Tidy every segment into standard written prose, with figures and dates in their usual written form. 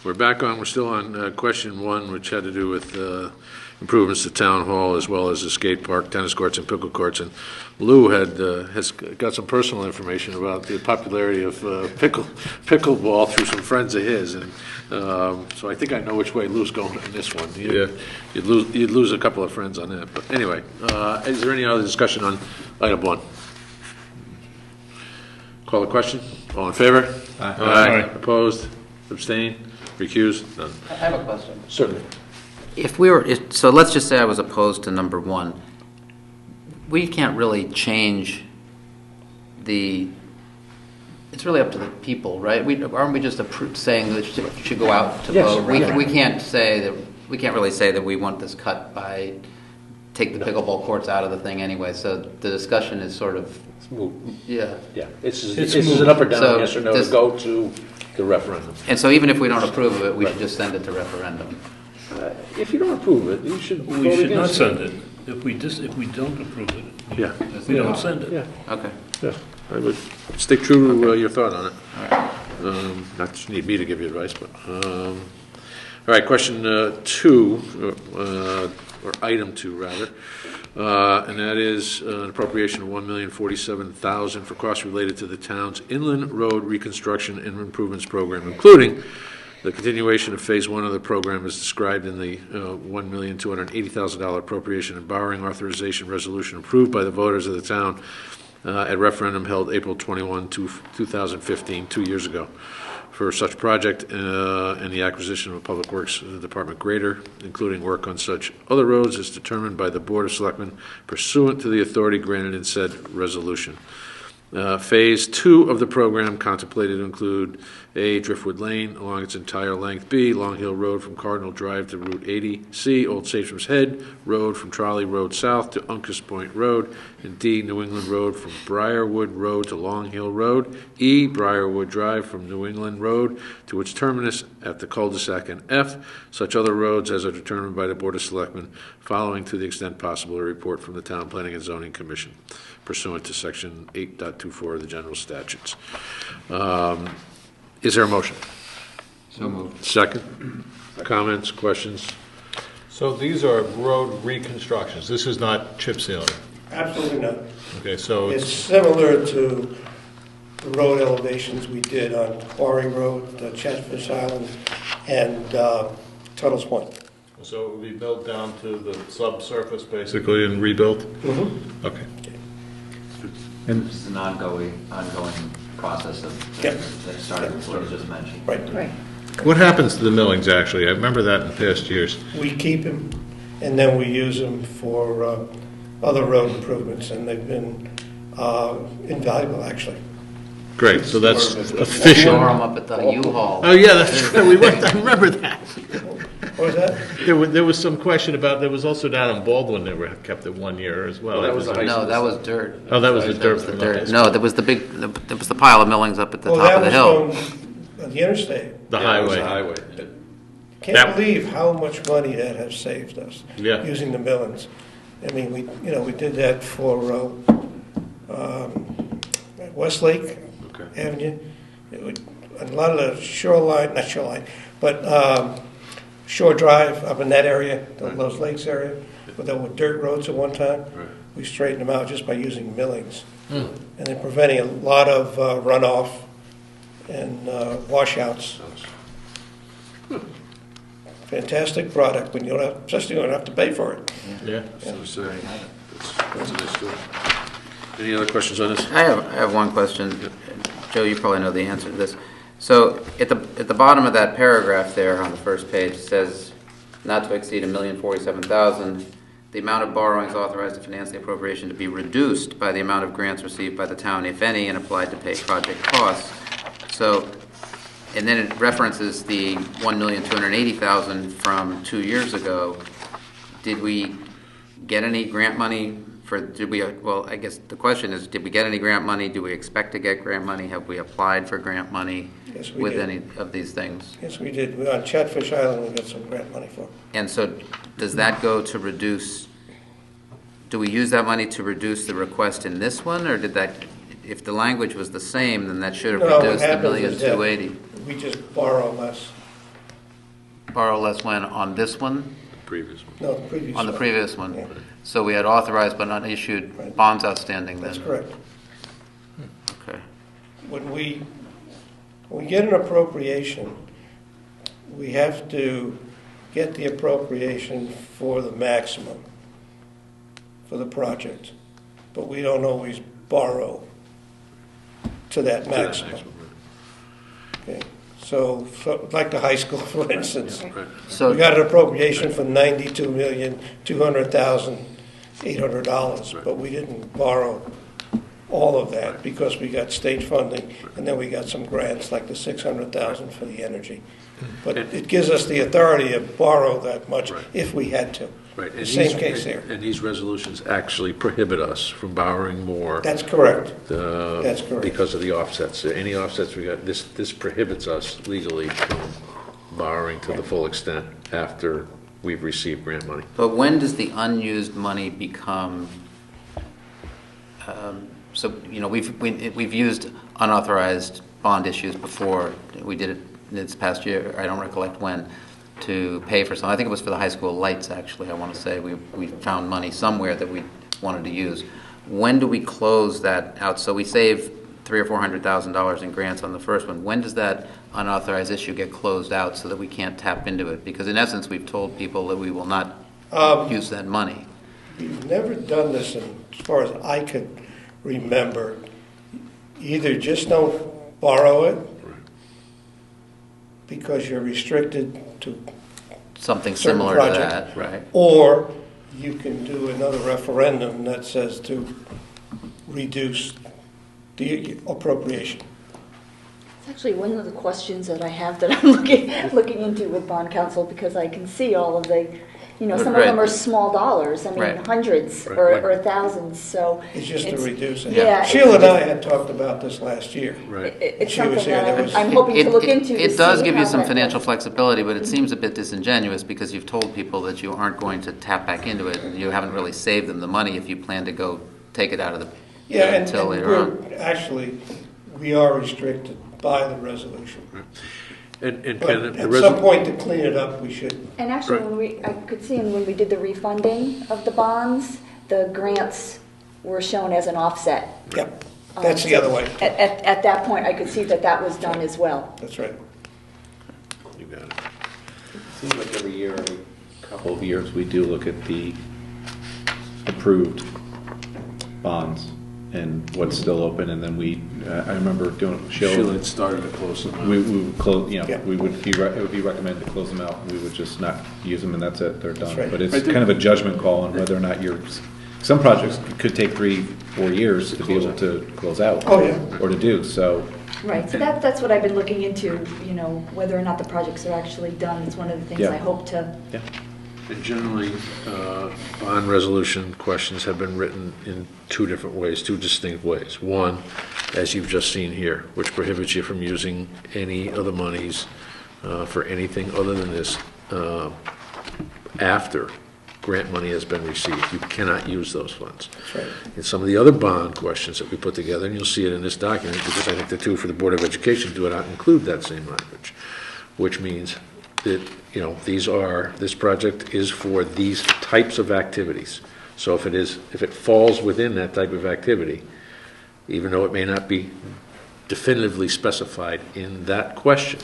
We're back on, we're still on question one, which had to do with improvements to Town Hall as well as the skate park, tennis courts, and pickle courts. And Lou has got some personal information about the popularity of pickleball through some friends of his. And so I think I know which way Lou's going in this one. You'd lose a couple of friends on that. But anyway, is there any other discussion on item one? Call the question. All in favor? Aye. Opposed? Abstain? Recused? None. I have a question. Certainly. So let's just say I was opposed to number one. We can't really change it's really up to the people, right? Aren't we just saying that it should go out to vote? We can't really say that we want this cut by take the pickleball courts out of the thing anyway. So the discussion is sort of Yeah. This is an up or down, so yes or no, to go to the referendum. And so even if we don't approve of it, we should just send it to referendum. If you don't approve it, you should vote We should not against send it. If we don't approve it, we don't send it. Yeah. Okay. Yeah. I would stick true to your thought on it. All right. Not just need me to give you advice, but all right. Question two, or item two rather, and that is an appropriation of $1,047,000 for costs related to the town's inland road reconstruction and improvements program, including the continuation of phase one of the program as described in the $1,280,000 appropriation and borrowing authorization resolution approved by the voters of the town at referendum held April 21, 2015, 2 years ago, for such project and the acquisition of a Public Works Department grader, including work on such other roads as determined by the Board of Selectmen pursuant to the authority granted in said resolution. Phase two of the program contemplated to include A, Driftwood Lane along its entire length, B, Long Hill Road from Cardinal Drive to Route 80, C, Old Satcham's Head Road from Trolley Road South to Uncas Point Road, and D, New England Road from Briarwood Road to Long Hill Road, E, Briarwood Drive from New England Road to its terminus at the cul-de-sac, and F, such other roads as are determined by the Board of Selectmen, following to the extent possible a report from the Town Planning and Zoning Commission, pursuant to Section 8.24 of the General Statutes. Is there a motion? So moved. Second? Comments, questions? So these are road reconstructions. This is not chip sealing. Absolutely not. Okay, so It's similar to the road elevations we did on Quarry Road, Chatfish Island, and Tuttle's Point. So it will be built down to the subsurface basically and rebuilt? Mm-hmm. Okay. And it's an ongoing process of that started with what you just mentioned. Right. What happens to the millings actually? I remember that in past years. We keep them, and then we use them for other road improvements, and they've been invaluable, actually. Great, so that's Store efficient. them up at the U-Haul. Oh yeah, that's right. I remember that. What was that? There was some question about, there was also down in Baldwin they were kept it 1 year as well. Well, that was the high No, school that was stuff. dirt. Oh, that was the dirt. The dirt. No, there was the pile of millings up at the top of the hill. That was from the interstate. The Yeah, it was highway. the highway. Can't believe how much money that has saved us. Yeah. Using the millings. I mean, we did that for Westlake Avenue. A lot of the Shore Drive up in that area, those lakes area, where there were dirt roads at one time. Right. We straightened them out just by using millings. And then preventing a lot of runoff and washouts. Fantastic product, when you don't have, especially when you don't have to pay for it. Yeah. That's a nice story. Any other questions on this? I have one question. Joe, you probably know the answer to this. So at the bottom of that paragraph there on the first page, it says not to exceed $1,047,000. The amount of borrowings authorized to finance the appropriation to be reduced by the amount of grants received by the town, if any, and applied to pay project costs. So, and then it references the $1,280,000 from 2 years ago. Did we get any grant money? Well, I guess the question is, did we get any grant money? Do we expect to get grant money? Have we applied for grant money with did. any of these things? Yes, we did. On Chatfish Island, we got some grant money for. And so does that go to reduce, do we use that money to reduce the request in this one? Or did that, if the language was the same, then that should have reduced the $1,280,000? We just borrow less. borrow less when on this one? Previous one. No, the previous On the one. previous one? Yeah. So we had authorized but not issued Right. bonds outstanding then? That's correct. Okay. When we get an appropriation, we have to get the appropriation for the maximum for the project, but we don't always borrow to that To that maximum. maximum, Okay, so like the high school, for instance, right. So, we got an appropriation for $92,200,800, Right. but we didn't borrow all of that because we got state funding, and then we got some grants like the $600,000 for the energy. But it gives us the authority to borrow that much Right. if we had to. Right. The And same these- case there. And these resolutions actually prohibit us from borrowing more. That's correct. That's correct. Because of the offsets. Any offsets we got, this prohibits us legally from borrowing to the full extent after we've received grant money. but when does the unused money become, so, you know, we've used unauthorized bond issues before. We did it this past year, I don't recollect when, to pay for some. I think it was for the high school lights, actually, I want to say. We found money somewhere that we wanted to use. When do we close that out? So we save $300,000 or $400,000 in grants on the first one. When does that unauthorized issue get closed out so that we can't tap into it? Because in essence, we've told people that we will not use that money. We've never done this, as far as I could remember. Either just don't borrow it because you're restricted to, Something Certain similar project. to that, right? or you can do another referendum that says to reduce the appropriation. It's actually one of the questions that I have that I'm looking into with bond counsel, because I can see all of the, some of them Right. are small dollars, I mean, Right. hundreds Right. or thousands, so. It's just to reduce it. Yeah. Sheila and I had talked about this last year. Right. It's She was something here, there that was- I'm hoping to look into. to It does see give you how some that financial goes. flexibility, but it seems a bit disingenuous because you've told people that you aren't going to tap back into it, and you haven't really saved them the money if you plan to go take it out of the Yeah, and until later on. we are restricted by the resolution. And But Ken, the at some point, to clean it up, we should. And actually, Right. I could see when we did the refunding of the bonds, the grants were shown as an offset. Yep, that's the So other way. At that point, I could see that was done as well. That's right. You got it. Seems like every year, every couple of years, we do look at the approved bonds and what's still open, and then I remember doing, Sheila had started to close them out. we would close, Yeah. it would be recommended to close them out, and we would just not use them, and that's it, they're done. right. But it's Right, kind of a judgment call on whether or not some projects could take 3-4 years to be able to close out. Oh, yeah. Or to do, so, Right, so that's what I've been looking into, whether or not the projects are actually done. It's one of the things Yeah. I hope to. yeah. And generally, bond resolution questions have been written in two different ways, two distinct ways. One, as you've just seen here, which prohibits you from using any of the monies for anything other than this after grant money has been received. You cannot use those funds. That's right. And some of the other bond questions that we put together, and you'll see it in this document, because I think the two for the Board of Education do not include that same language, which means that, this project is for these types of activities. So if it falls within that type of activity, even though it may not be definitively specified in that question,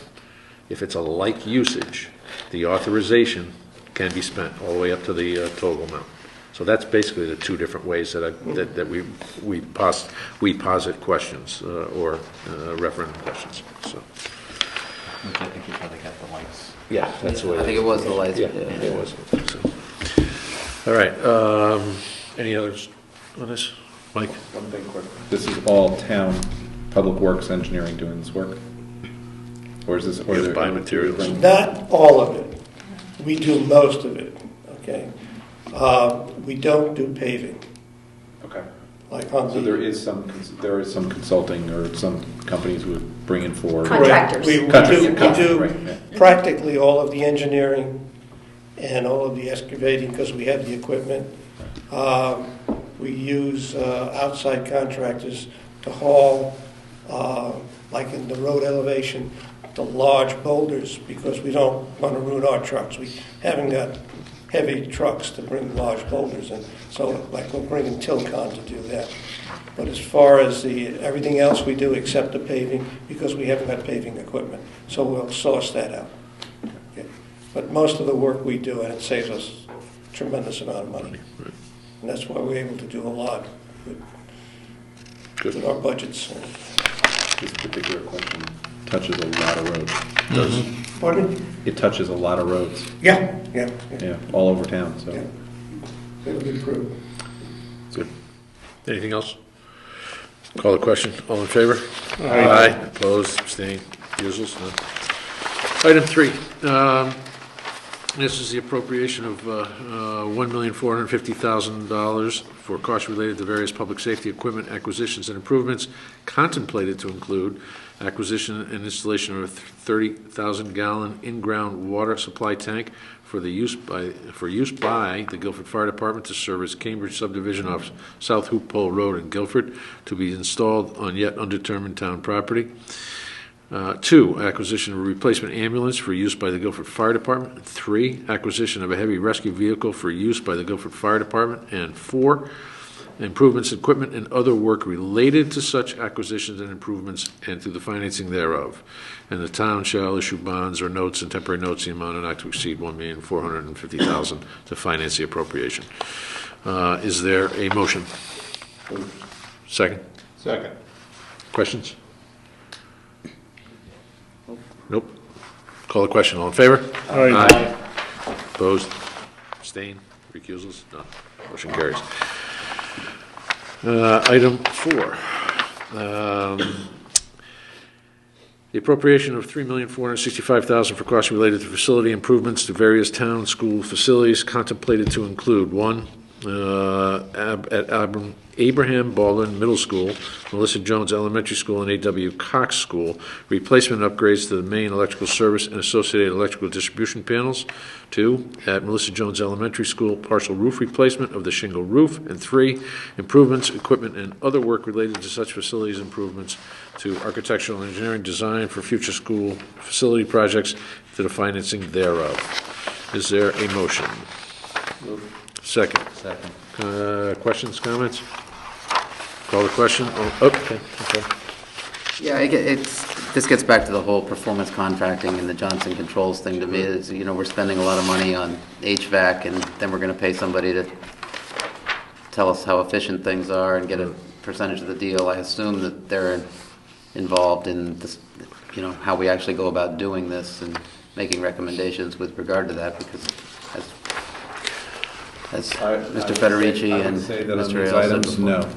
if it's a like usage, the authorization can be spent all the way up to the total amount. So that's basically the two different ways that we posit questions or referendum questions. So. Which I think you probably got the lights. Yeah, that's the way. I think it was the lights. Yeah, it was. So. All right. Any others on this, Mike? One thing quick. This is all town public works engineering doing this work? Or is this? Or Yeah, buy materials. Not all of it. We do most of it, okay? We don't do paving, Okay. like on So the. there is some consulting or some companies would bring in for. Contractors. We do Right, yeah. practically all of the engineering and all of the excavating because we have the equipment. We use outside contractors to haul, like in the road elevation, the large boulders because we don't want to ruin our trucks. We haven't got heavy trucks to bring large boulders in, so like we're bringing Tilcon to do that. But as far as everything else we do except the paving, because we haven't got paving equipment, so we'll source that out. Okay. But most of the work we do, and it saves us a tremendous amount of money. And that's why we're able to do a lot with our budgets. This particular question touches a lot of roads. Pardon? It touches a lot of roads, Yeah. yeah, all over town, so. Yeah. It'll be approved. Good. Anything else? Call the question. All in favor? Aye. Opposed, abstained, recusals, none. Item 3. This is the appropriation of $1,450,000 for costs related to various public safety equipment acquisitions and improvements contemplated to include acquisition and installation of a 30,000-gallon in-ground water supply tank for use by the Guilford Fire Department to service Cambridge subdivision off South Hoop Pole Road in Guilford, to be installed on yet undetermined town property. 2, acquisition of a replacement ambulance for use by the Guilford Fire Department. 3, acquisition of a heavy rescue vehicle for use by the Guilford Fire Department. And 4, improvements, equipment, and other work related to such acquisitions and improvements and to the financing thereof. And the town shall issue bonds or notes and temporary notes in the amount not to exceed $1,450,000 to finance the appropriation. Is there a motion? Second? Second. Questions? Nope. Call the question. All in favor? Aye. Opposed? Abstained? Recusals? None. Motion carries. Item 4. The appropriation of $3,465,000 for costs related to facility improvements to various town and school facilities contemplated to include 1, at Abraham Baldwin Middle School, Melissa Jones Elementary School, and A.W. Cox School, replacement upgrades to the main electrical service and associated electrical distribution panels. 2, at Melissa Jones Elementary School, partial roof replacement of the shingle roof. And 3, improvements, equipment, and other work related to such facilities improvements to architectural and engineering design for future school facility projects to the financing thereof. Is there a motion? Second. Second. Questions, comments? Call the question. Okay. Yeah, this gets back to the whole performance contracting and the Johnson Controls thing. To me, is, we're spending a lot of money on HVAC, and then we're going to pay somebody to tell us how efficient things are and get a percentage of the deal. I assume that they're involved in this, how we actually go about doing this and making recommendations with regard to that, because as Mr. Federici and Mr. These Ailes said items, before. no,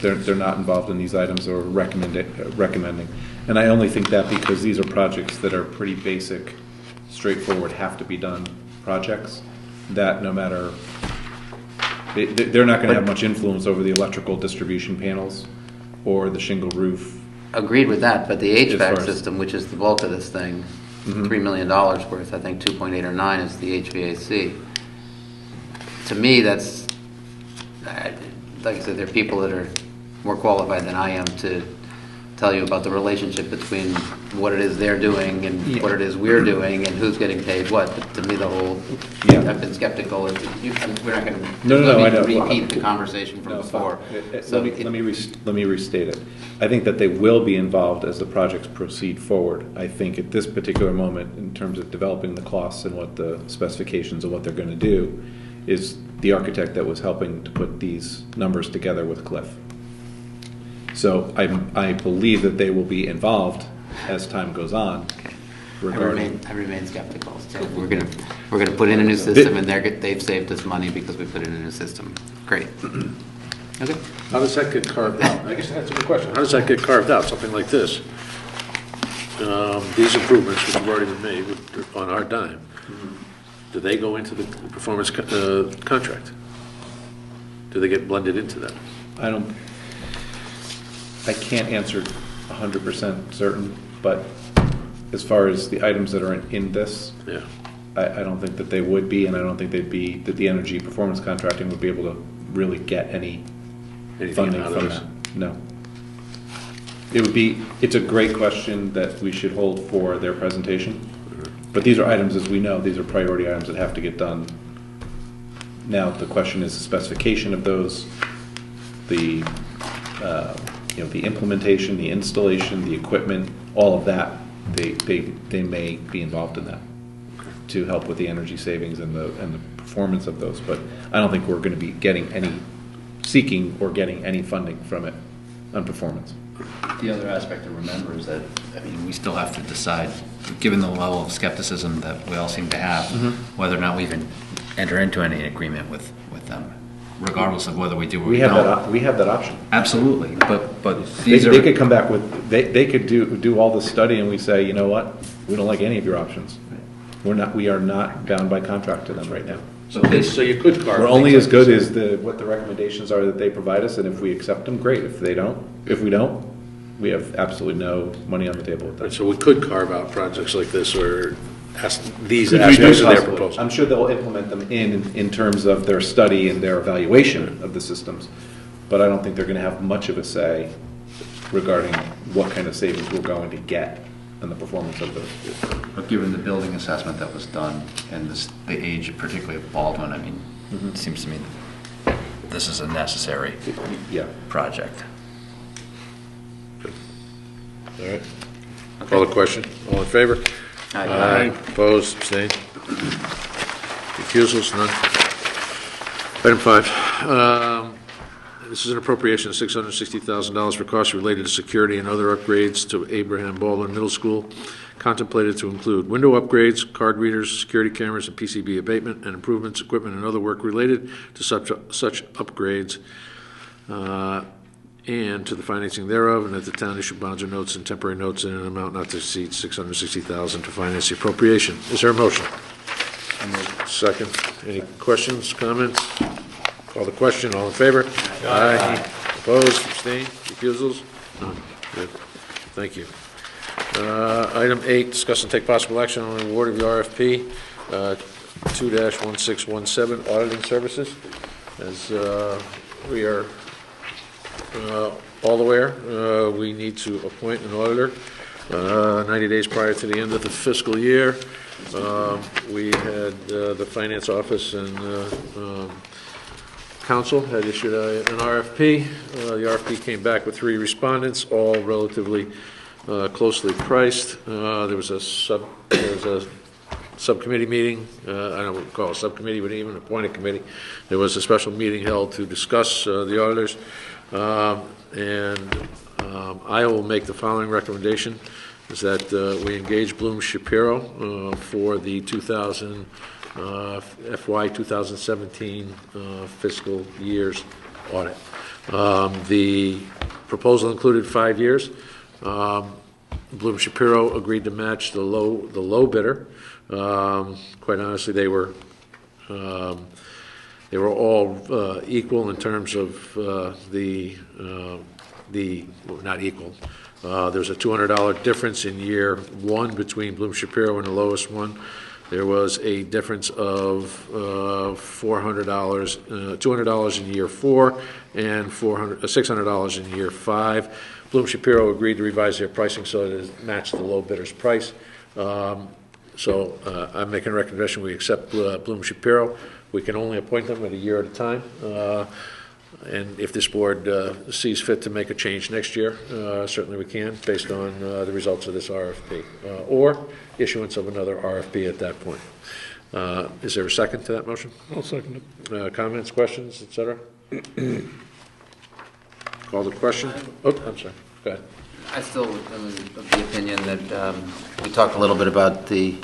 they're not involved in these items or recommending. And I only think that because these are projects that are pretty basic, straightforward, have to be done projects, that no matter, they're not going to have much influence over the electrical distribution panels or the shingle roof. Agreed with that, but the As far HVAC as- system, which is the bulk of this thing, $3 million worth, I think 2.8 or 9 is the HVAC. To me, that's, like I said, there are people that are more qualified than I am to tell you about the relationship between what it is they're doing and what it is we're doing and who's getting paid what. But to me, the whole, Yeah. I've been skeptical. We're not going to No, I know. repeat the conversation from No, before. fine. So Let me restate it. I think that they will be involved as the projects proceed forward. I think at this particular moment, in terms of developing the costs and what the specifications of what they're going to do, is the architect that was helping to put these numbers together with Cliff. So I believe that they will be involved as time goes on. I remain skeptical. So we're gonna put in a new system, and they've saved us money because we put in a new system. Great. Okay. How does that get carved out? I guess that's a good question. How does that get carved out? Something like this. These improvements, which have already been made on our dime, do they go into the performance contract? Do they get blended into that? I can't answer 100% certain, but as far as the items that are in this, Yeah. I don't think that they would be, and I don't think that the energy performance contracting would be able to really get any Anything funding out of from this? that. No. It's a great question that we should hold for their presentation. But these are items, as we know, these are priority items that have to get done. Now, the question is the specification of those, the implementation, the installation, the equipment, all of that. They may be involved in that to help with the energy savings and the performance of those. But I don't think we're going to be seeking or getting any funding from it on performance. The other aspect to remember is that, we still have to decide, given the level of skepticism that we all seem to have, whether or not we even enter into any agreement with them, regardless of whether we do or We don't. we have that option. Absolutely, but They these are... could come back with, they could do all this study and we say, you know what, we don't like any of your options. We are not bound by contract to them right now. So you could carve. We're only things as like good this. as what the recommendations are that they provide us, and if we accept them, great. If we don't, we have absolutely no money on the table with Right, that. so we could carve out projects like this or these Could we do aspects of their possibly? proposal. I'm sure they'll implement them in terms of their study and their evaluation of the systems, but I don't think they're going to have much of a say regarding what kind of savings we're going to get and the performance of those. But given the building assessment that was done and the age, particularly of Baldwin, it seems to me that this is a necessary Yeah. project. All right. Call the question. All in favor? Aye. Opposed, abstained? Recusals, none. Item 5. This is an appropriation of $660,000 for costs related to security and other upgrades to Abraham Baldwin Middle School, contemplated to include window upgrades, card readers, security cameras, and PCB abatement, and improvements, equipment, and other work related to such upgrades, and to the financing thereof, and that the town issue bonds or notes and temporary notes in an amount not to exceed $660,000 to finance the appropriation. Is there a motion? Second. Any questions, comments? Call the question. All in favor? Aye. Opposed, abstained, recusals? None. Good. Thank you. Item 8, discuss and take possible action on the award of the RFP 2-1617 auditing services. As we are all aware, we need to appoint an auditor 90 days prior to the end of the fiscal year. We had the finance office and council had issued an RFP. The RFP came back with 3 respondents, all relatively closely priced. There was a subcommittee meeting. I don't call it a subcommittee, but even appointed committee. There was a special meeting held to discuss the auditors. I will make the following recommendation, is that we engage Bloom Shapiro for the FY 2017 fiscal year's audit. The proposal included 5 years. Bloom Shapiro agreed to match the low bidder. Quite honestly, they were all equal in terms of not equal. There's a $200 difference in year 1 between Bloom Shapiro and the lowest one. There was a difference of $400, $200 in year 4 and $600 in year 5. Bloom Shapiro agreed to revise their pricing so that it matched the low bidder's price. So I'm making a recommendation we accept Bloom Shapiro. We can only appoint them at a year at a time. And if this board sees fit to make a change next year, certainly we can, based on the results of this RFP, or issuance of another RFP at that point. Is there a second to that motion? I'll second it. Comments, questions, et cetera? Call the question. Oh, I'm sorry. Go ahead. I still am of the opinion that we talked a little bit about the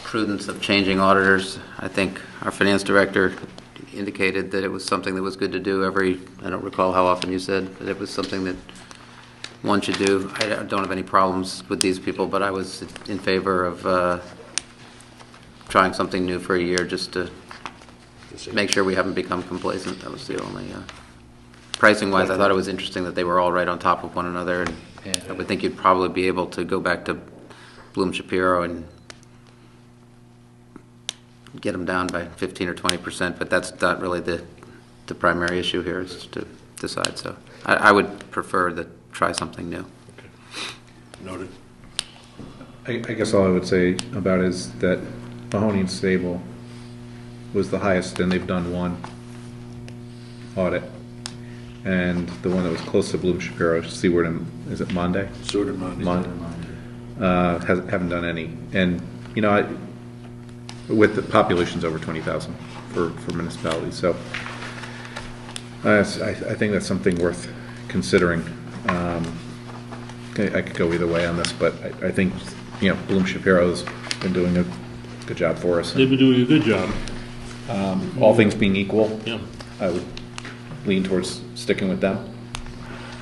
prudence of changing auditors. I think our finance director indicated that it was something that was good to do I don't recall how often you said that it was something that one should do. I don't have any problems with these people, but I was in favor of trying something new for a year just to make sure we haven't become complacent. That was the only... Pricing-wise, I thought it was interesting that they were all right on top of one another, and I would think you'd probably be able to go back to Bloom Shapiro and get them down by 15 or 20%, but that's not really the primary issue here, is to decide. So I would prefer to try something new. Okay. Noted. I guess all I would say about it is that Mahoney and Sable was the highest, and they've done one audit. And the one that was close to Bloom Shapiro, Seaward and, is it Monday? Seward and Monday. Haven't done any. And, you know, with the population's over 20,000 for municipalities, so I think that's something worth considering. I could go either way on this, but I think, you know, Bloom Shapiro's been doing a good job for us. They've been doing a good job. All things being equal, Yeah. I would lean towards sticking with them.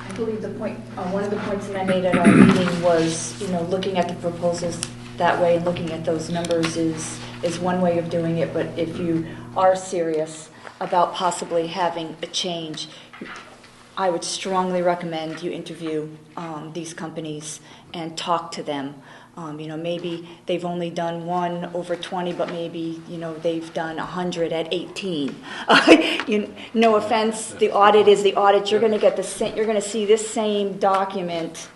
I believe the point, one of the points that I made at our meeting was, you know, looking at the proposals that way and looking at those numbers is one way of doing it, but if you are serious about possibly having a change, I would strongly recommend you interview these companies and talk to them. You know, maybe they've only done one over 20, but maybe, you know, they've done 100 at 18. No offense, the audit is the audit. You're going to get you're going to see this same document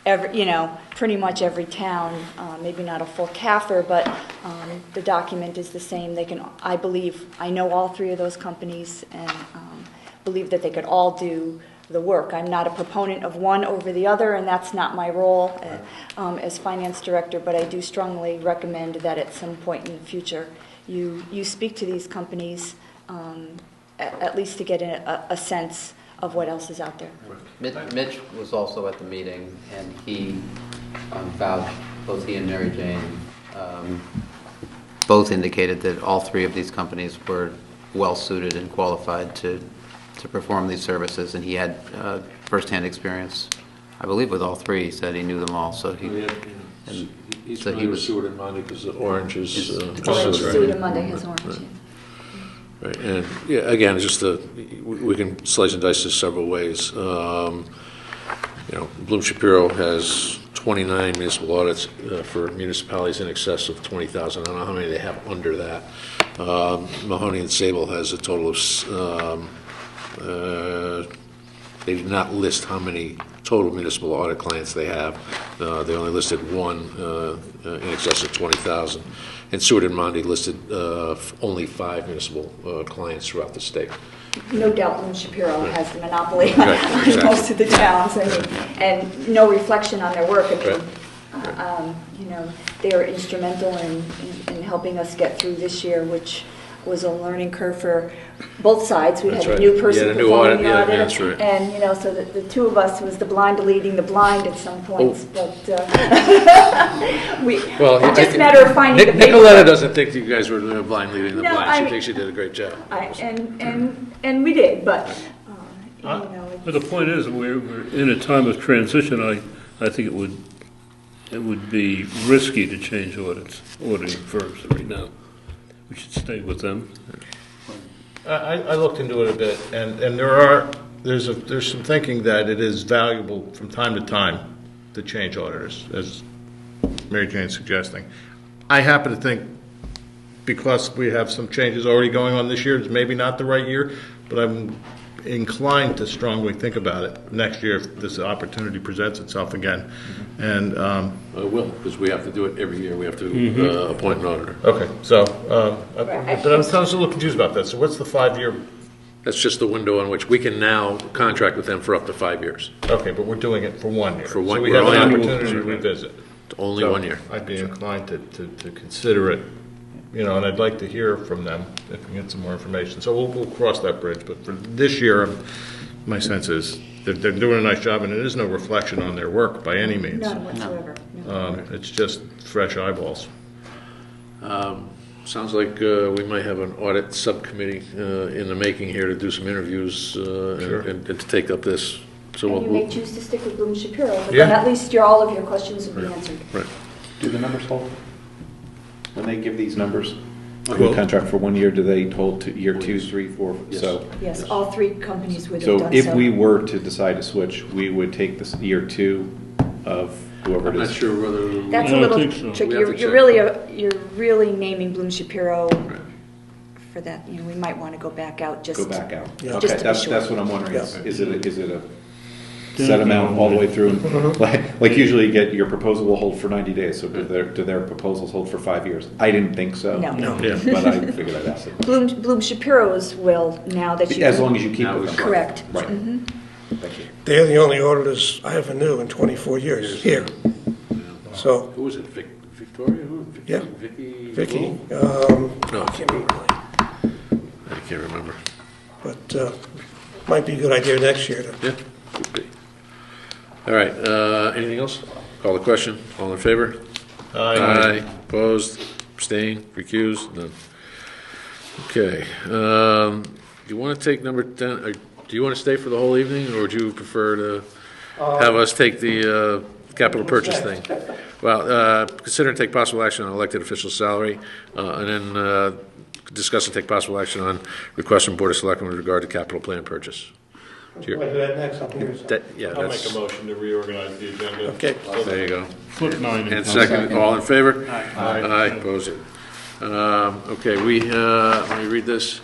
every, you know, pretty much every town. Maybe not a full CAFR, but the document is the same. They can, I know all three of those companies and believe that they could all do the work. I'm not a proponent of one over the other, and that's not my role as finance director, but I do strongly recommend that at some point in the future you speak to these companies at least to get a sense of what else is out there. Mitch was also at the meeting, and he vouched, both he and Mary Jane both indicated that all three of these companies were well-suited and qualified to perform these services, and he had firsthand experience, I believe, with all three. He said he knew them all, so he... He's so he familiar with was- Seward and Monday because the orange is... Seward and Monday has orange. Right. Right, and yeah, again, it's just we can slice and dice this several ways. You know, Bloom Shapiro has 29 municipal audits for municipalities in excess of 20,000. I don't know how many they have under that. Mahoney and Sable has a total of... they did not list how many total municipal audit clients they have. They only listed one in excess of 20,000. And Seward and Monday listed only 5 municipal clients throughout the state. No doubt Bloom Shapiro Right. has the monopoly Right, on exactly. most of the towns, and no reflection on their work. I mean, Right. you know, they are instrumental in helping us get through this year, which was a learning curve for both sides. We That's had a right. new person You had a new performing audit, the yeah, audit, that's right. and, you know, so the two of us was the blind leading the blind at some points, Oh. but we, Well, it's just a matter of finding the paper. Nicoletta doesn't think you guys were blind leading the No, blind. I She mean- thinks you did a great job. And we did, but, you know. But the point is, we're in a time of transition. I think it would be risky to change auditing firms right now. We should stay with them. I looked into it a bit, and there's some thinking that it is valuable from time to time to change auditors, as Mary Jane's suggesting. I happen to think, because we have some changes already going on this year, it's maybe not the right year, but I'm inclined to strongly think about it next year if this opportunity presents itself again. And It will, because we have to do it every year. We have to appoint an auditor. okay, so Right. but I'm still a little confused about that. So what's the 5-year? That's just the window on which we can now contract with them for up to 5 years. Okay, but we're doing it for 1 year. For one- So we we're have an only- opportunity to revisit. It's only So 1 year. I'd be inclined to consider it, you know, and I'd like to hear from them if we get some more information. So we'll cross that bridge, but for this year, my sense is that they're doing a nice job, and it is no reflection on their work by any means. None whatsoever. No. It's just fresh eyeballs. Sounds like we might have an audit subcommittee in the making here to do some interviews Sure. and to take up this. So And you may choose to stick with Bloom Shapiro, but Yeah. then at least all of your questions will be answered. Right. Do the numbers hold? When they give these numbers, Well- contract for 1 year, do they hold to year 2, 3, 4? Yes. So, Yes, all three companies would have so done so. if we were to decide to switch, we would take this year 2 of whoever I'm it not is. sure whether... That's I a don't little think so. tricky. We have to You're really naming Bloom Shapiro Right. for that. You know, we might want to go back out just. Go back out. Yeah. Okay, Just to be that's sure. what I'm wondering. Is it a set amount all the way through. And like usually you get your proposal will hold for 90 days. So do their proposals hold for 5 years? I didn't think so. No. Yeah. But I figured I'd ask it. Bloom Shapiro's will, now that you. As long as you keep with them. Correct. Right. Mhm. Thank you. They're the only auditors I ever knew in 24 years here. So, Who was it, Victoria? Who? Yeah. Vicky? Vicky, No, I can't remember. I can't remember. but might be a good idea next year to. Yeah, could be. All right, anything else? Call the question. All in favor? Aye. Opposed? Abstained? Recused? None. Okay. Do you want to take number 10? Do you want to stay for the whole evening, or would you prefer to have us take the capital purchase thing? Well, consider and take possible action on elected official salary, and then discuss and take possible action on request from Board of Selectmen with regard to capital plan purchase. Do that next up here. Yeah, I'll make that's, a motion to reorganize the agenda. Okay. there you go. Flip 9. And second, all in favor? Aye. Opposed? Okay, let me read this.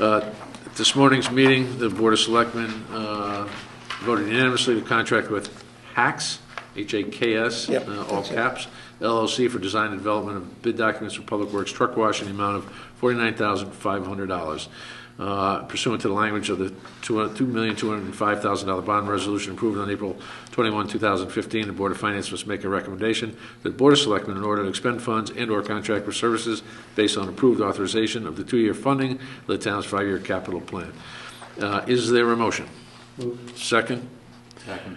At this morning's meeting, the Board of Selectmen voted unanimously to contract with HAKS, H-A-K-S, Yep, all that's it. caps, LLC for design and development of bid documents for Public Works truck wash in the amount of $49,500. Pursuant to the language of the $2,205,000 bond resolution approved on April 21, 2015, the Board of Finance must make a recommendation to the Board of Selectmen in order to expend funds and/or contract for services based on approved authorization of the 2-year funding of the town's 5-year capital plan. Is there a motion? Second? Second.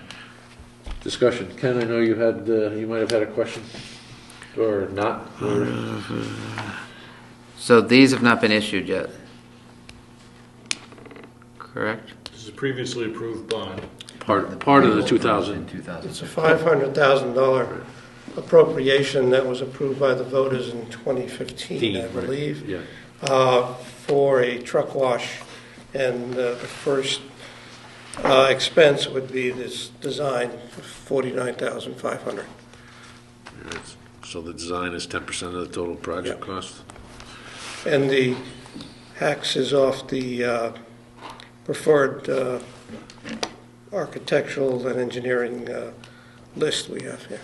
Discussion. Ken, I know you had, you might have had a question, or not? Or... So these have not been issued yet? Correct? This is a previously approved bond. Part of the 2000. It's a $500,000 appropriation that was approved by the voters in 2015, I Right. believe, Yeah. for a truck wash. And the first expense would be this design for $49,500. So the design is 10% of the total project Yeah. cost? And the HAX is off the preferred architectural and engineering list we have here.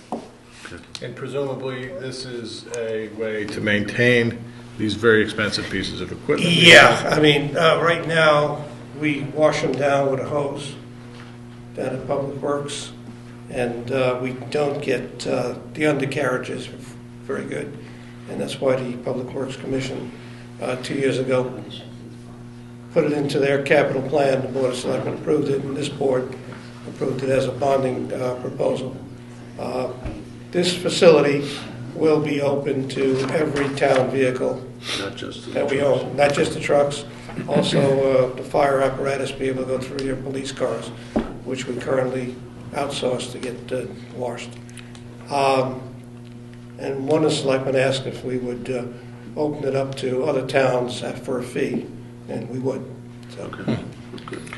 And presumably, this is a way to maintain these very expensive pieces of equipment. Yeah, I mean, right now, we wash them down with a hose down at Public Works, and we don't get the undercarriages very good. And that's why the Public Works Commission 2 years ago put it into their capital plan. The Board of Selectmen approved it, and this board approved it as a bonding proposal. This facility will be open to every town vehicle Not just the that we own, not just the trucks, also the fire apparatus be able to go through your police cars, which we currently outsource to get washed. And one of the selectmen asked if we would open it up to other towns for a fee, and we would. So.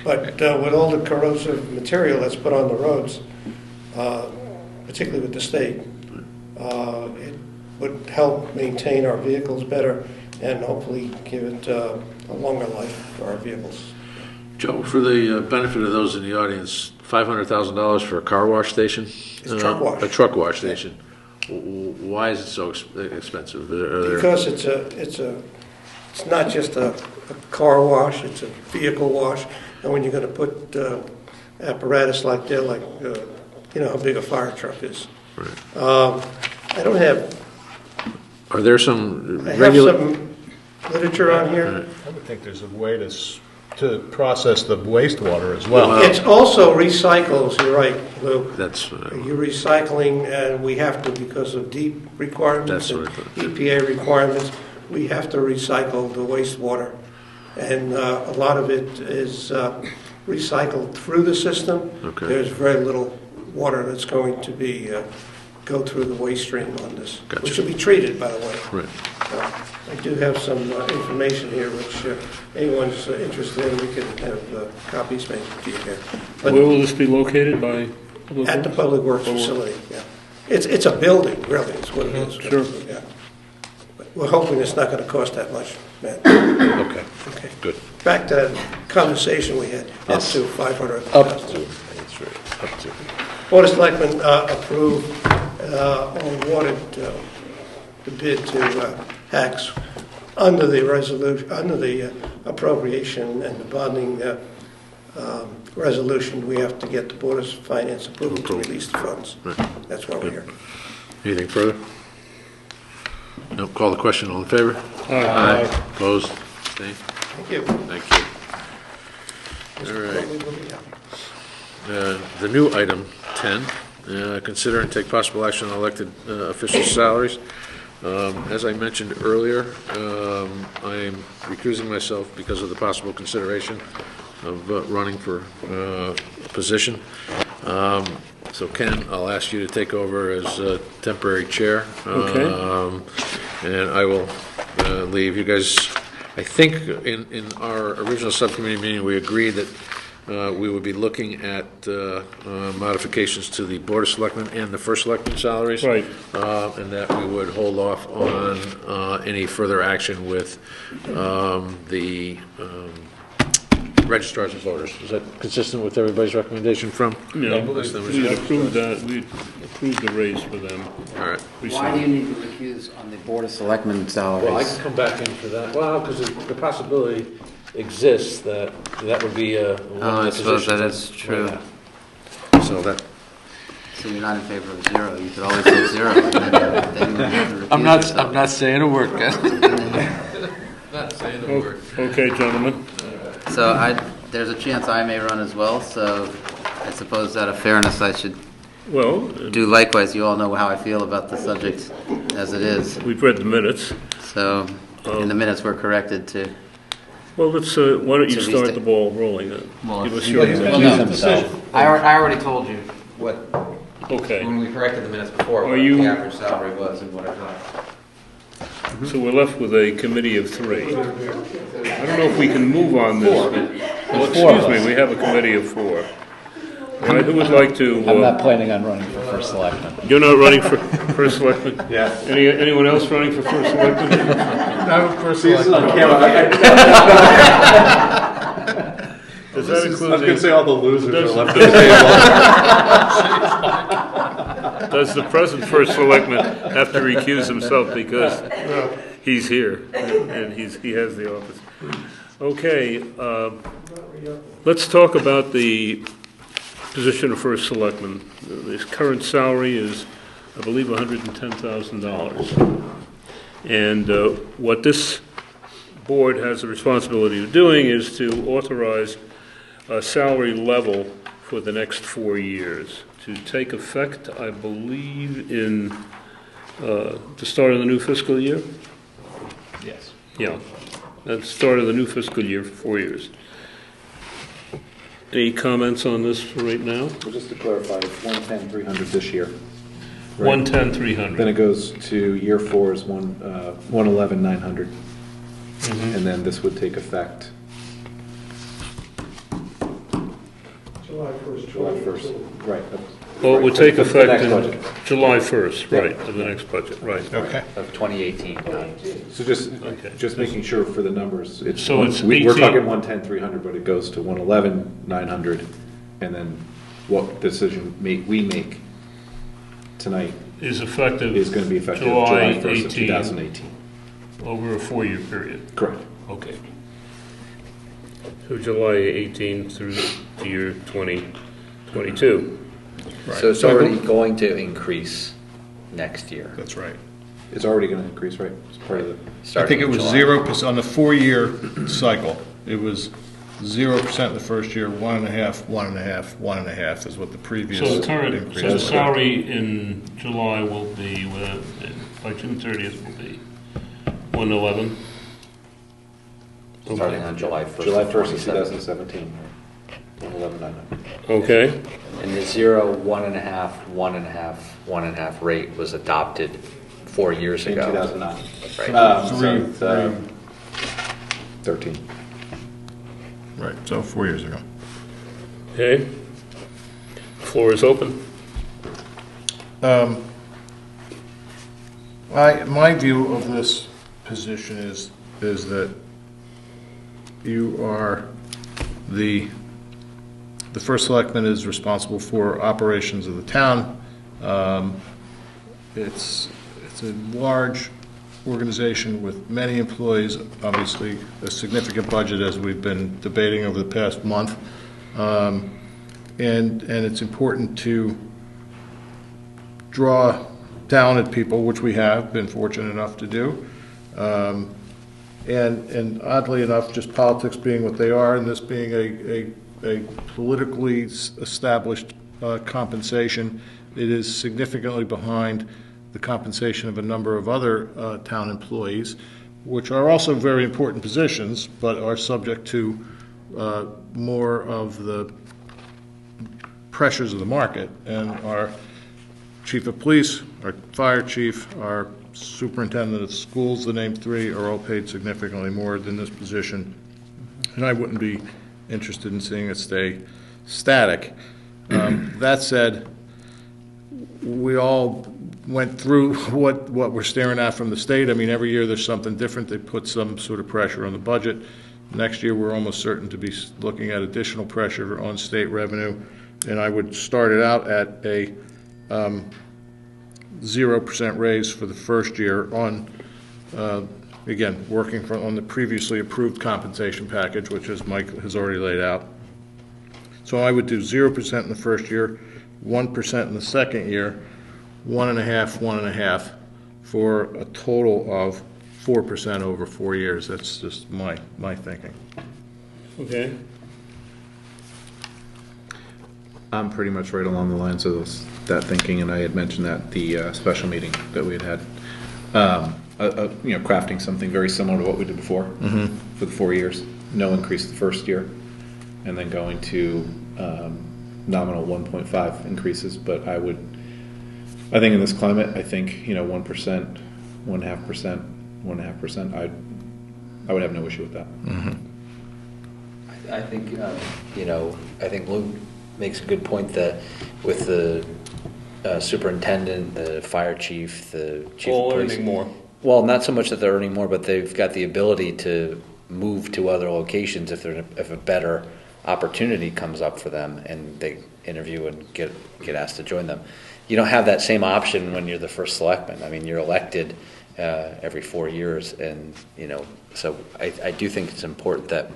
But with all the corrosive material that's put on the roads, particularly with the state, it would help maintain our vehicles better and hopefully give it a longer life for our vehicles. Joe, for the benefit of those in the audience, $500,000 for a car wash station? It's a truck wash. A truck wash station. Why is it so expensive? Because it's not just a car wash, it's a vehicle wash, and when you're going to put apparatus like that, like you know how big a fire truck is. Right. I don't have. Are there some I have regular? some literature on here. I would think there's a way to process the wastewater as well. It's also recycles. You're right, Lou. That's You're recycling, and we have to because of deep requirements That's and what I thought. EPA requirements. We have to recycle the wastewater, and a lot of it is recycled through the system. Okay. There's very little water that's going to be go through the waste stream on this, Gotcha. which will be treated, by the way. right. I do have some information here, which anyone's interested in, we can have copies made to you here. But Where will this be located by? Public at the Works? Public Works facility, yeah. It's a building, really, is what it is. Sure. Yeah. But we're hoping it's not going to cost that much, Matt. Okay. Okay. Good. Back to that conversation we had, up Yes. to 500. Up to. That's right, up to. Board of Selectmen approved or awarded the bid to Hacks under the resolution, under the appropriation and the bonding resolution. We have to get the Board of Finance approval to release the funds. Right. That's why we're here. Anything further? No, call the question, all in favor? Aye. Opposed? Abstained? Thank you. Thank you. All right. The new item 10, consider and take possible action on elected official salaries. As I mentioned earlier, I am recusing myself because of the possible consideration of running for a position. So Ken, I'll ask you to take over as temporary chair. Okay. And I will leave. You guys, I think in our original subcommittee meeting, we agreed that we would be looking at modifications to the Board of Selectmen and the First Selectman salaries. Right. And that we would hold off on any further action with the registrars of voters. Is that consistent with everybody's recommendation from? Yeah, we approved that, we approved the raise for them. All right. Why do you need to recuse on the Board of Selectmen salaries? Well, I can come back in for that. Well, because the possibility exists that would be a. I suppose that is true. So that. So you're not in favor of zero, you could always say zero. And then you would have to recuse yourself. I'm not saying a word, guys. Not saying a word. Okay, gentlemen. So there's a chance I may run as well, so I suppose out of fairness I should Well, do likewise. You all know how I feel about the subject as it is. we've read the minutes. So in the minutes we're corrected to, Well, let's, why don't you So start these the ball rolling then? Well, Give us if your, I already told you what, okay. when we corrected the minutes before, Are what you- the average salary was and what I thought. So we're left with a committee of three. I don't know if we can move on this. Well, excuse me, we have a committee of four. All right, who would like to? I'm not planning on running for first selectman. You're not running for first selectman? Yeah. Anyone else running for first selectman? No, first Selectmen. Does that include the, say all the losers Does- are left. does the present first selectman have to recuse himself because he's here and he has the office? Okay, let's talk about the position of first selectman. His current salary is, I believe, $110,000. And what this board has the responsibility of doing is to authorize a salary level for the next 4 years to take effect, I believe, in the start of the new fiscal year? Yes. Yeah, at the start of the new fiscal year for 4 years. Any comments on this for right now? Well, just to clarify, it's 110,300 this year. right? 110,300. Then it goes to year 4 is 111,900. And then this would take effect July 1st. July 1st. Right. Well, it would take For the effect next in budget. July 1st, Yeah. right, of the next budget, right. Okay. Of 2018. So just Okay. making sure for the numbers, it's, So it's we're 18 talking 110,300, but it goes to 111,900, and then what decision we make tonight Is effective is going to be effective July July 1st of 18, 2018. over a 4-year period. Correct. Okay. So July 18 through the year 2022. So it's already going to increase next year. That's right. It's already going to increase, right? It's part of the, I starting think it in was July. 0% on the 4-year cycle. It was 0% the first year, 1.5, 1.5, 1.5 is what the previous So the current, increase so the was. salary in July will be, by June 30th will be 111. Starting on July 1st. July of 1st of 27. 2017. 111,900. Okay, And the 0, 1.5, 1.5, 1.5 rate was adopted 4 years In ago. 2009. Right. Sorry, it's, 13. Right, so 4 years ago. okay. Floor is open. My view of this position is that you are the The first selectman is responsible for operations of the town. It's a large organization with many employees, obviously a significant budget as we've been debating over the past month. And it's important to draw talented people, which we have been fortunate enough to do. And oddly enough, just politics being what they are, and this being a politically established compensation, it is significantly behind the compensation of a number of other town employees, which are also very important positions, but are subject to more of the pressures of the market. And our chief of police, our fire chief, our superintendent of schools, the name three, are all paid significantly more than this position. And I wouldn't be interested in seeing it stay static. That said, we all went through what we're staring at from the state. I mean, every year there's something different. They put some sort of pressure on the budget. Next year, we're almost certain to be looking at additional pressure on state revenue. And I would start it out at a 0% raise for the first year on, again, working on the previously approved compensation package, which, as Mike has already laid out. So I would do 0% in the first year, 1% in the second year, 1.5 for a total of 4% over 4 years. That's just my thinking. Okay. I'm pretty much right along the lines of that thinking, and I had mentioned that the special meeting that we had had, crafting something very similar to what we did before for the 4 years. No increase the first year, and then going to nominal 1.5 increases. But I think in this climate, I think 1%, 1.5%, 1.5%. I would have no issue with that. I think I think Lou makes a good point that with the superintendent, the fire chief, the chief of police, earning more. Well, not so much that they're earning more, but they've got the ability to move to other locations if a better opportunity comes up for them and they interview and get asked to join them. You don't have that same option when you're the first selectman. I mean, you're elected every 4 years, and so I do think it's important that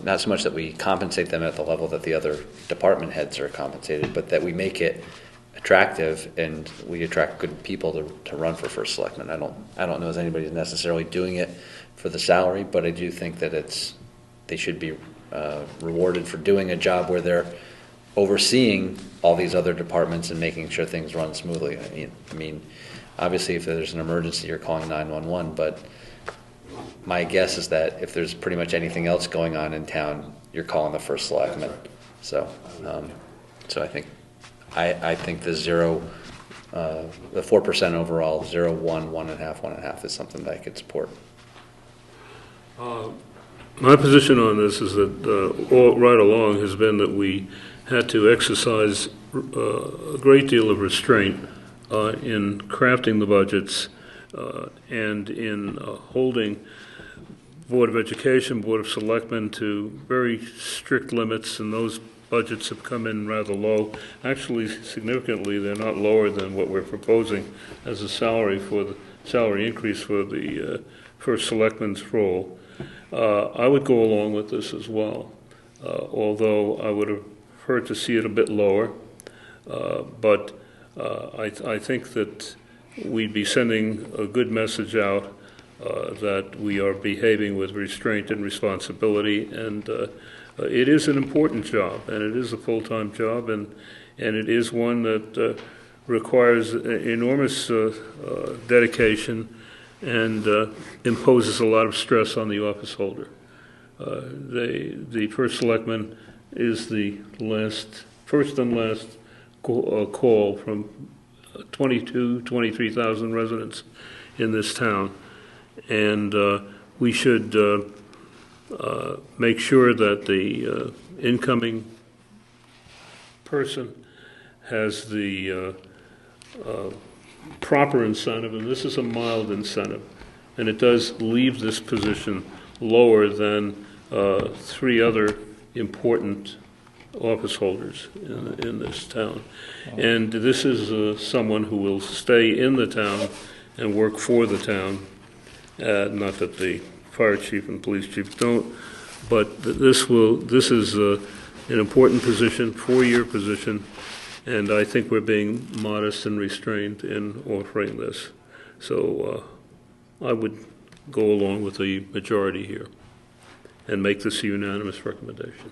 not so much that we compensate them at the level that the other department heads are compensated, but that we make it attractive and we attract good people to run for first selectman. I don't know if anybody's necessarily doing it for the salary, but I do think that they should be rewarded for doing a job where they're overseeing all these other departments and making sure things run smoothly. I mean, obviously, if there's an emergency, you're calling 911, but my guess is that if there's pretty much anything else going on in town, you're calling the first selectman. So, I think the 4% overall, 0, 1, 1.5, 1.5 is something that I could support. My position on this is that all right along has been that we had to exercise a great deal of restraint in crafting the budgets and in holding Board of Education, Board of Selectmen to very strict limits, and those budgets have come in rather low. Actually, significantly, they're not lower than what we're proposing as a salary increase for the first selectman's role. I would go along with this as well, although I would have preferred to see it a bit lower. But I think that we'd be sending a good message out that we are behaving with restraint and responsibility, and it is an important job, and it is a full-time job, and it is one that requires enormous dedication and imposes a lot of stress on the office holder. The first selectman is the first and last call from 23,000 residents in this town, and we should make sure that the incoming person has the proper incentive, and this is a mild incentive, and it does leave this position lower than 3 other important office holders in this town. And this is someone who will stay in the town and work for the town. Not that the fire chief and police chief don't, but this is an important position, 4-year position, and I think we're being modest and restrained in offering this. So I would go along with the majority here and make this a unanimous recommendation.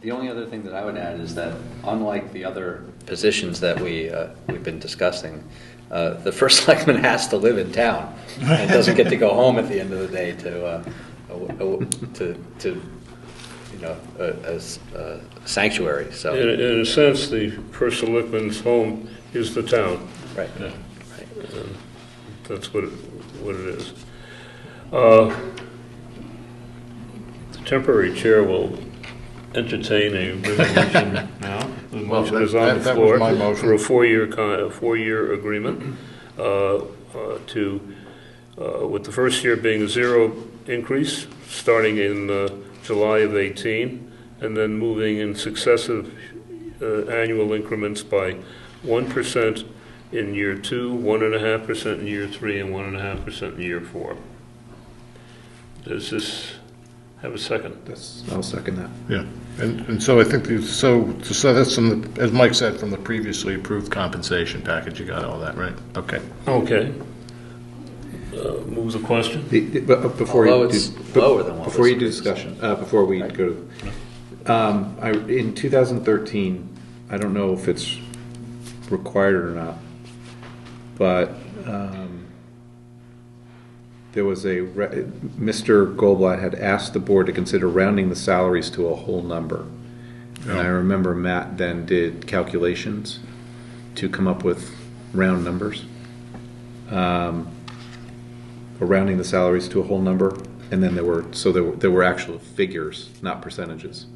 The only other thing that I would add is that unlike the other positions that we've been discussing, the first selectman has to live in town and doesn't get to go home at the end of the day to a sanctuary. So In a sense, the first selectman's home is the town. right. Yeah. And that's what it is. The temporary chair will entertain a resolution now. The motion is on the that floor was my motion. for a 4-year agreement with the first year being a 0 increase, starting in July of 18, and then moving in successive annual increments by 1% in year 2, 1.5% in year 3, and 1.5% in year 4. Does this have a second? I'll second that. Yeah, and so I think, so that's as Mike said, from the previously approved compensation package, you got all that, right? Okay. Okay. Move the question. But before Although you do, it's lower than what before was you do previously. discussion, before we go to, in 2013, I don't know if it's required or not, but there was Mr. Goldblatt had asked the board to consider rounding the salaries to a whole number. And I remember Matt then did calculations to come up with round numbers. Rounding the salaries to a whole number, and then there were actual figures, not percentages.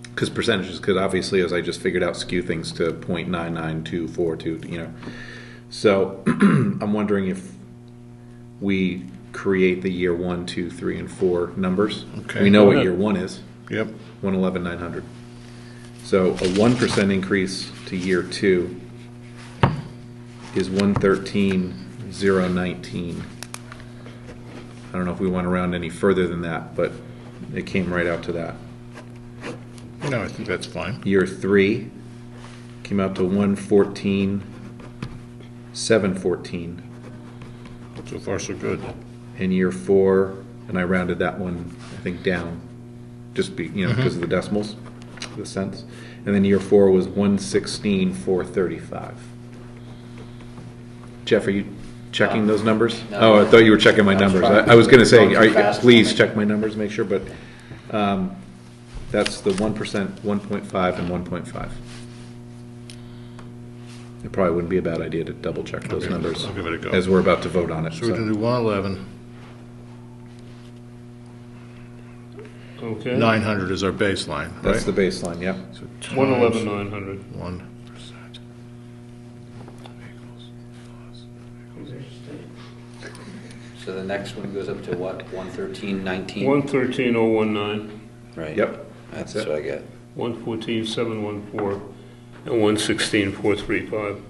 Because percentages could obviously, as I just figured out, skew things to 0.99242, you know. So I'm wondering if we create the year 1, 2, 3, and 4 numbers. Okay. We know Go what ahead. year 1 is. Yep. 111,900. So a 1% increase to year 2 is 113,019. I don't know if we want to round any further than that, but it came right out to that. No, I think that's fine. Year 3 came out to 114,714. So far, so good. And year 4, and I rounded that one, I think, down, just because of the decimals, the cents. And then year 4 was 116,435. Jeff, are you checking those numbers? No. Oh, I thought you were checking my numbers. I was going to say, Going too fast. please check my numbers, make sure, but that's the 1%, 1.5, and 1.5. It probably wouldn't be a bad idea to double check those Okay, numbers I'll give it a go. as we're about to vote on it. So we're gonna do 111. Okay. 900 is our baseline, right? That's the baseline, yep. So times 111,900. 1%. So the next one goes up to what? 113.19. 113,019, Right. Yep, That's that's it. what I get. 114,714, and 116,435.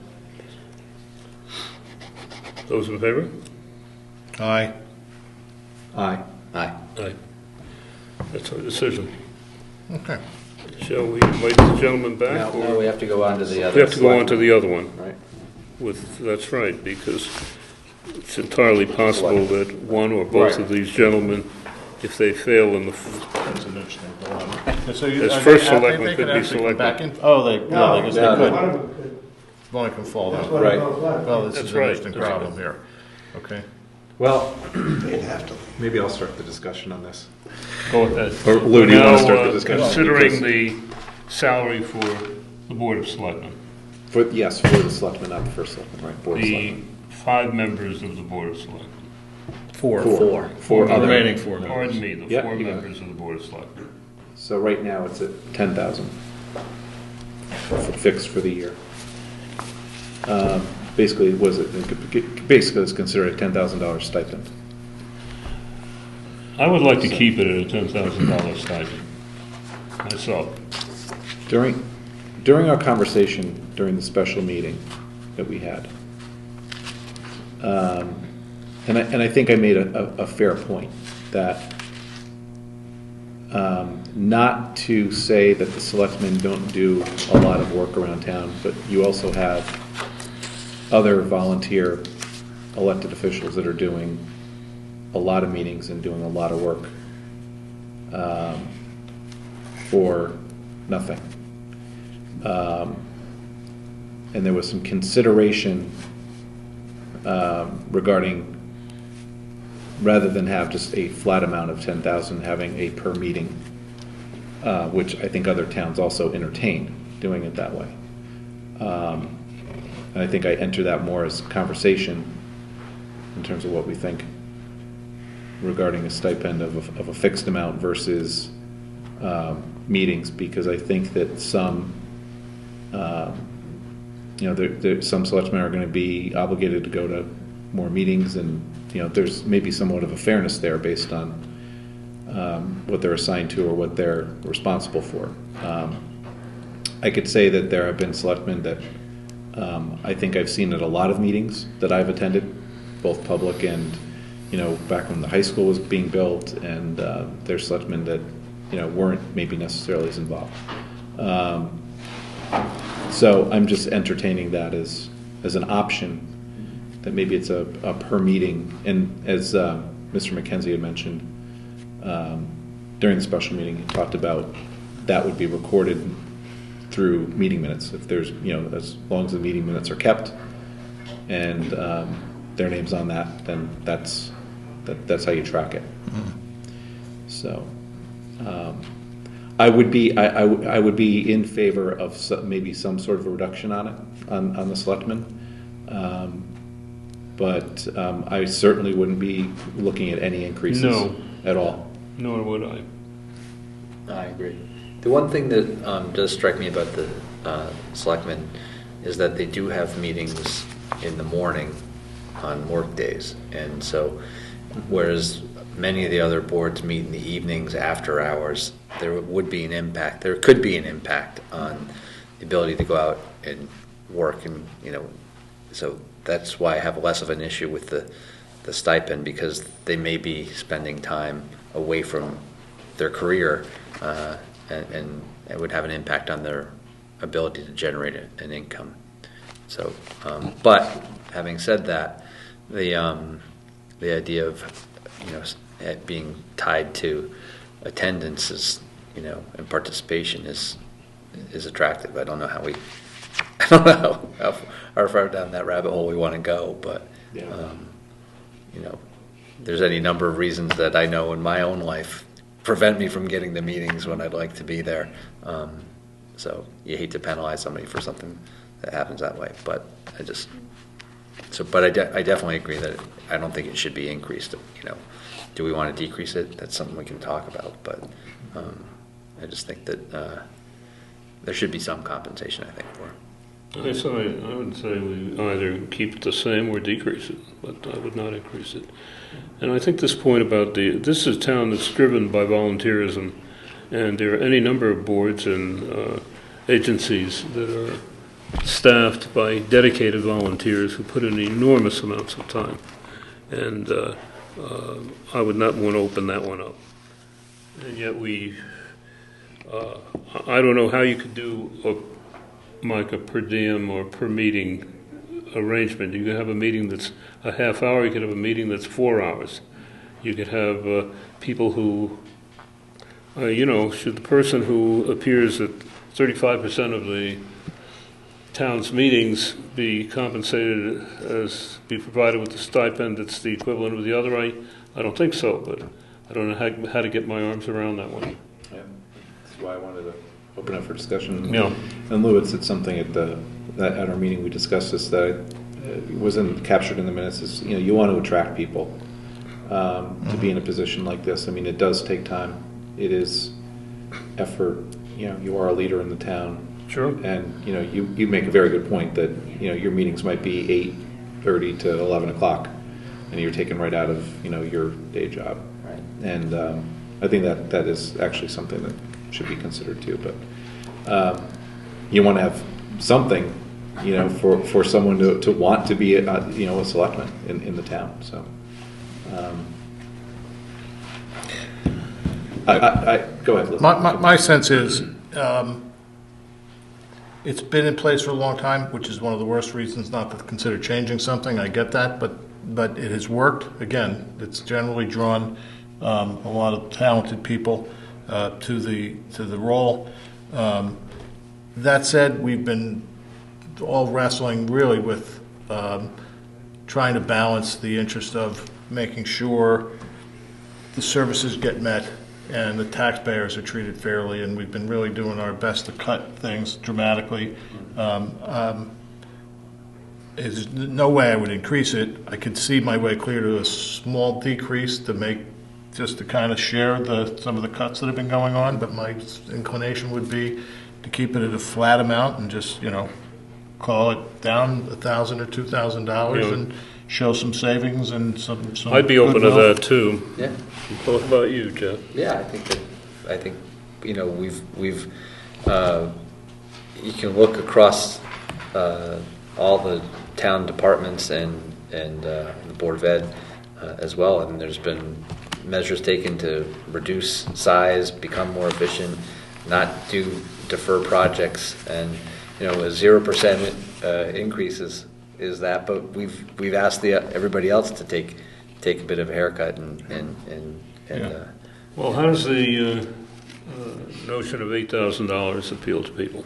Those in favor? Aye. Aye. Aye. Aye. That's our decision. Okay. Shall we invite the gentleman back? Now, or- we have to go on to the other. We have to go on to the other one. Right. That's right, because it's entirely possible that one or both of these gentlemen, if they fail in the, That's an interesting dilemma. So As first selectman could be actually come back selected. in? Oh, I guess they One could. of them could. One can fall That's down. what Right. it goes like. Well, this That's is an right, interesting that's right. problem here. Okay. Well, They'd have to. maybe I'll start the discussion on this. go ahead. Or Lou, do you want to start the Now, discussion? considering the salary for the Board of Selectmen, Yes, for the selectmen, not the first selectmen, right? Board of the Selectmen. 5 members of the Board of Selectmen. Four. Four The other. remaining 4 members. Pardon me, the Yeah, 4 you got it. members of the Board of Selectmen. So right now it's at 10,000 fixed for the year. Basically, basically it's considered a $10,000 stipend. I would like to keep it at a $10,000 stipend myself. During our conversation, during the special meeting that we had, and I think I made a fair point, that not to say that the selectmen don't do a lot of work around town, but you also have other volunteer elected officials that are doing a lot of meetings and doing a lot of work for nothing. And there was some consideration regarding, rather than have just a flat amount of 10,000, having a per meeting, which I think other towns also entertain, doing it that way. And I think I enter that more as conversation in terms of what we think regarding a stipend of a fixed amount versus meetings, because I think that some, some selectmen are going to be obligated to go to more meetings, and there's maybe somewhat of a fairness there based on what they're assigned to or what they're responsible for. I could say that there have been selectmen that I think I've seen at a lot of meetings that I've attended, both public and back when the high school was being built, and there's selectmen that weren't maybe necessarily as involved. So I'm just entertaining that as an option, that maybe it's a per meeting. And as Mr. McKenzie had mentioned during the special meeting, he talked about that would be recorded through meeting minutes. If there's, as long as the meeting minutes are kept and their name's on that, then that's how you track it. So I would be in favor of maybe some sort of a reduction on it on the selectmen, but I certainly wouldn't be looking at any increases at all. Nor would I. I agree. The one thing that does strike me about the selectmen is that they do have meetings in the morning on work days, and so whereas many of the other boards meet in the evenings after hours, there would be an impact. There could be an impact on the ability to go out and work, and so that's why I have less of an issue with the stipend, because they may be spending time away from their career, and it would have an impact on their ability to generate an income. So, but having said that, the idea of it being tied to attendance is, and participation is attractive. I don't know how how far down that rabbit hole we want to go, but there's any number of reasons that I know in my own life prevent me from getting the meetings when I'd like to be there. So you hate to penalize somebody for something that happens that way, but I definitely agree that I don't think it should be increased. Do we want to decrease it? That's something we can talk about, but I just think that there should be some compensation, I think, for it. I would say we either keep it the same or decrease it, but I would not increase it. And I think this point about this is a town that's driven by volunteerism, and there are any number of boards and agencies that are staffed by dedicated volunteers who put in enormous amounts of time. And I would not want to open that one up. And yet I don't know how you could do a per diem or per meeting arrangement. You could have a meeting that's a half hour, you could have a meeting that's 4 hours. You could have people who, should the person who appears at 35% of the town's meetings be compensated be provided with a stipend that's the equivalent of the other? I don't think so, but I don't know how to get my arms around that one. Yeah, that's why I wanted to open up for discussion. Yeah. And Lewis said something at our meeting, we discussed this, that wasn't captured in the minutes, is you want to attract people to be in a position like this. I mean, it does take time. It is effort. You are a leader in the town. Sure. And you make a very good point that your meetings might be 8:30 to 11 o'clock, and you're taken right out of your day job. Right. And I think that is actually something that should be considered too. But you want to have something, for someone to want to be, a selectman in the town, so. Go ahead, Liz. My sense is, it's been in place for a long time, which is one of the worst reasons not to consider changing something. I get that, but it has worked. Again, it's generally drawn a lot of talented people to the role. That said, we've been all wrestling really with trying to balance the interest of making sure the services get met and the taxpayers are treated fairly, and we've been really doing our best to cut things dramatically. There's no way I would increase it. I could see my way clear to a small decrease just to kind of share some of the cuts that have been going on, but my inclination would be to keep it at a flat amount and just, call it down $1,000 or $2,000 and show some savings and some I'd be open to goodwill. that too. Yeah. What about you, Jeff? Yeah, I think we've you can look across all the town departments and the Board of Ed as well, and there's been measures taken to reduce size, become more efficient, not defer projects, and a 0% increase is that, but we've asked everybody else to take a bit of a haircut and Well, how does the notion of $8,000 appeal to people?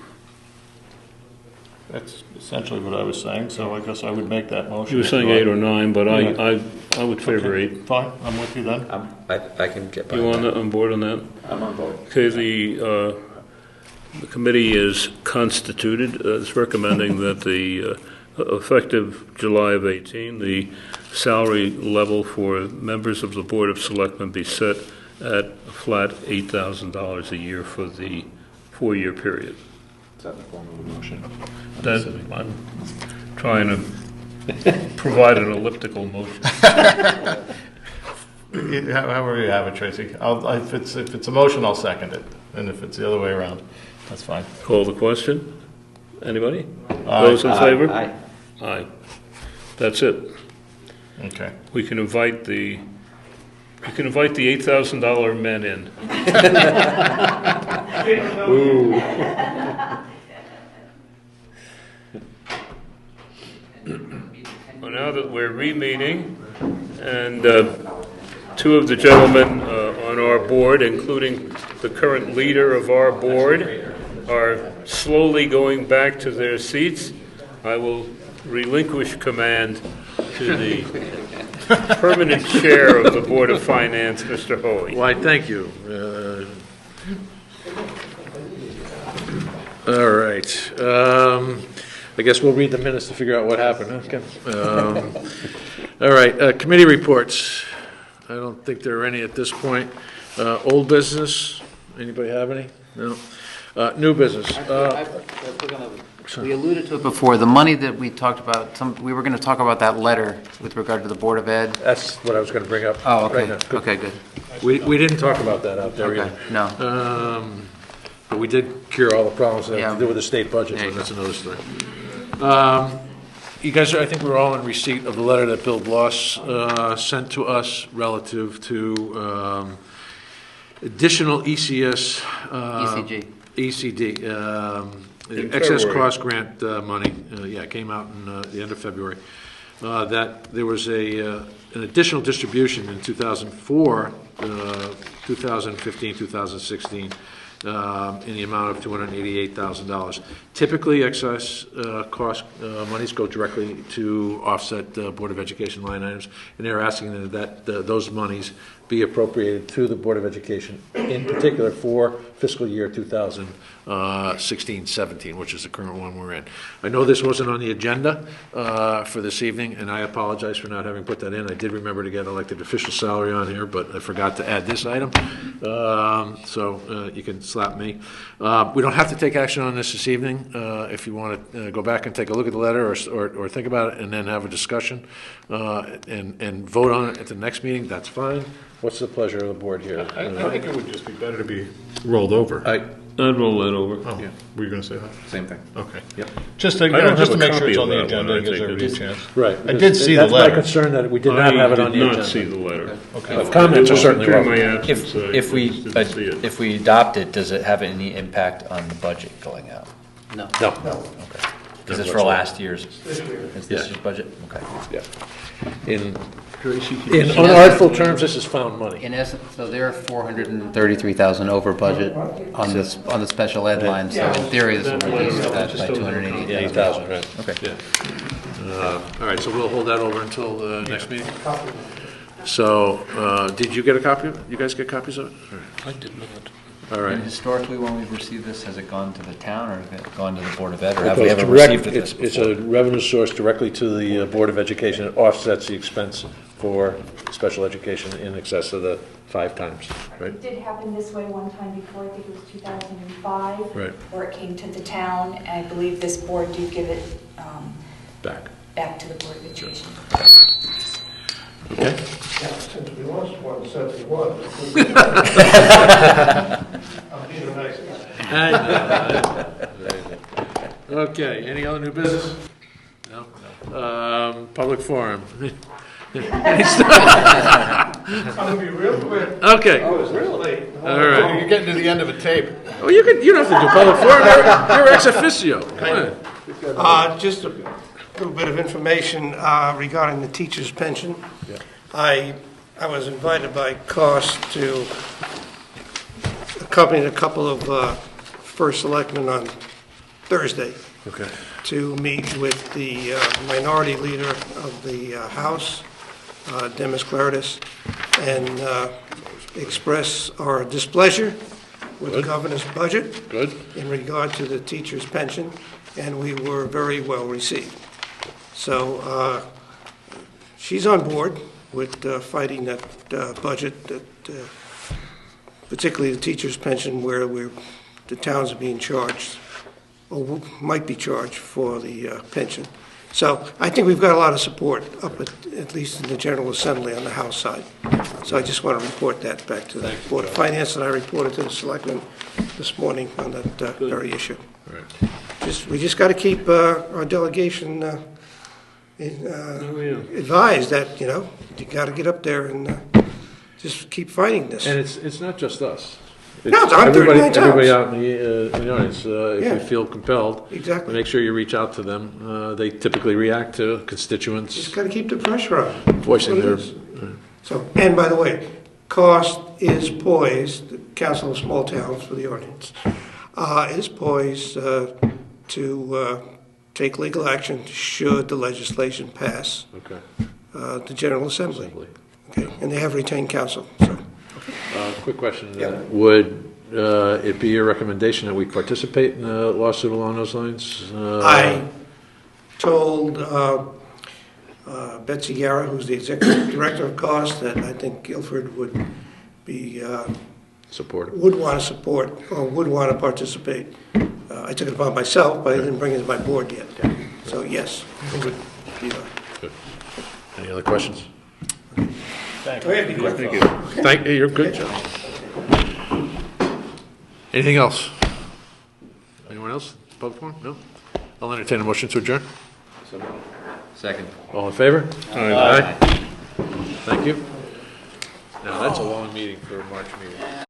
That's essentially what I was saying, so I guess I would make that motion. You were saying 8 or 9, but I would favor 8. Fine, I'm with you then. I can get by You that. on board on that? I'm on board. Okay, the committee is constituted. It's recommending that the effective July of 18, the salary level for members of the Board of Selectmen be set at a flat $8,000 a year for the 4-year period. Is that in the form of a motion? I'm trying to provide an elliptical motion. However you have it, Tracy. If it's a motion, I'll second it, and if it's the other way around, that's fine. Call the question. Anybody? Aye. Those in favor? Aye. Aye. That's it. Okay. We can invite the $8,000 men in. Well, now that we're re-meeting, and two of the gentlemen on our board, including the current leader of our board, are slowly going back to their seats, I will relinquish command to the permanent chair of the Board of Finance, Mr. Hoey. Why, thank you. All right. I guess we'll read the minutes to figure out what happened. Okay. All right. Committee reports. I don't think there are any at this point. Old business. Anybody have any? No. New business. We alluded to it before, the money that we talked about, we were going to talk about that letter with regard to the Board of Ed. That's what I was going to bring up. Oh, okay, right now. Good. okay, good. We didn't talk about that out there Okay, either. no. But we did cure all the problems that have Yeah. to do with the state budget, There but you that's another story. You guys, I think we were all in receipt of the letter that Bill Bloss sent to us relative to additional ECS. ECG. ECD, In excess February. cost grant money, it came out in the end of February. That there was an additional distribution in 2004, 2015, 2016, in the amount of $288,000. Typically, excess cost monies go directly to offset Board of Education line items, and they're asking that those monies be appropriated to the Board of Education, in particular for fiscal year 2016-17, which is the current one we're in. I know this wasn't on the agenda for this evening, and I apologize for not having put that in. I did remember to get elected official salary on here, but I forgot to add this item, so you can slap me. We don't have to take action on this evening. If you want to go back and take a look at the letter or think about it and then have a discussion and vote on it at the next meeting, that's fine. What's the pleasure of the board here? I think it would just be better to be rolled over. I'd roll that over. Oh, Yeah. were you going to say that? Same thing. Okay. Yep. Just to, I don't just to have a make sure it's copy on of the that one, agenda I and gives think everybody a it is. chance. Right. I did see the That's my letter. concern, that we did not have it on the I did agenda. not see the letter. The comments are certainly During my welcome. absence, I If we, just didn't see it. if we adopt it, does it have any impact on the budget going out? No. No, Okay. Is this for whatsoever. last year's? Is this Yeah. year's budget? Okay. yeah. In unartful terms, this is found money. In essence, so they're 433,000 over budget on this, on the special ed line, so in theory, this will reduce that by 288,000. 8,000, right. Okay. Yeah. All right, so we'll hold that over until the next meeting. So, did you get a copy of it? You guys get copies of it? I did not. All right. And historically, when we've received this, has it gone to the town or has it gone to the Board of Ed? Or have It we goes ever direct- received it this It's before? a revenue source directly to the Board of Education. It offsets the expense for special education in excess of the 5 times, right? It did happen this way one time before, I think it was 2005. Right. Where it came to the town, and I believe this board did give it Back. back to the Board of Education. Okay? Yeah, since we lost 171. I'm being a nice guy. Okay, any other new business? No? Public forum. I'm gonna be real quick. Okay, I was late. all right. You're getting to the end of a tape. Oh, you don't have to do public forum, you're ex officio. Come on. Just a little bit of information regarding the teacher's pension. Yeah. I was invited by COST to accompany a couple of first selectmen on Thursday Okay. to meet with the minority leader of the House, Demis Claridis, and express our displeasure with the Good. governor's budget Good. in regard to the teacher's pension, and we were very well received. So she's on board with fighting that budget, that particularly the teacher's pension, where the towns are being charged, or might be charged for the pension. So I think we've got a lot of support up at least in the General Assembly on the House side. So I just want to report that back to the Board of Finance, and I reported to the Selectmen this morning on that very issue. All right. We just got to keep our delegation advised that, you got to get up there and just keep fighting this. And it's not just us. No, it's 139 towns. Everybody out in the audience, if Yeah. you feel compelled. Exactly. Make sure you reach out to them. They typically react to constituents Just got to keep the pressure on. voicing their, That's what it is. So, and by the way, COST is poised, the Council of Small Towns for the audience, is poised to take legal action should the legislation pass okay. the General Assembly. Okay, and they have retained counsel, so. Quick question. Yeah. Would it be your recommendation that we participate in a lawsuit along those lines? I told Betsy Guerra, who's the executive director of COST, that I think Guilford would be, Support it. would want to support, or would want to participate. I took it upon myself, but I didn't bring it to my board yet. So yes, it would be, Good. Any other questions? go ahead, be quick. Thank you. Thank you. You're good, John. Anything else? Anyone else? Public forum? No? I'll entertain a motion to adjourn. Second. All in favor? Aye. Thank you. Now, that's a long meeting for a March meeting.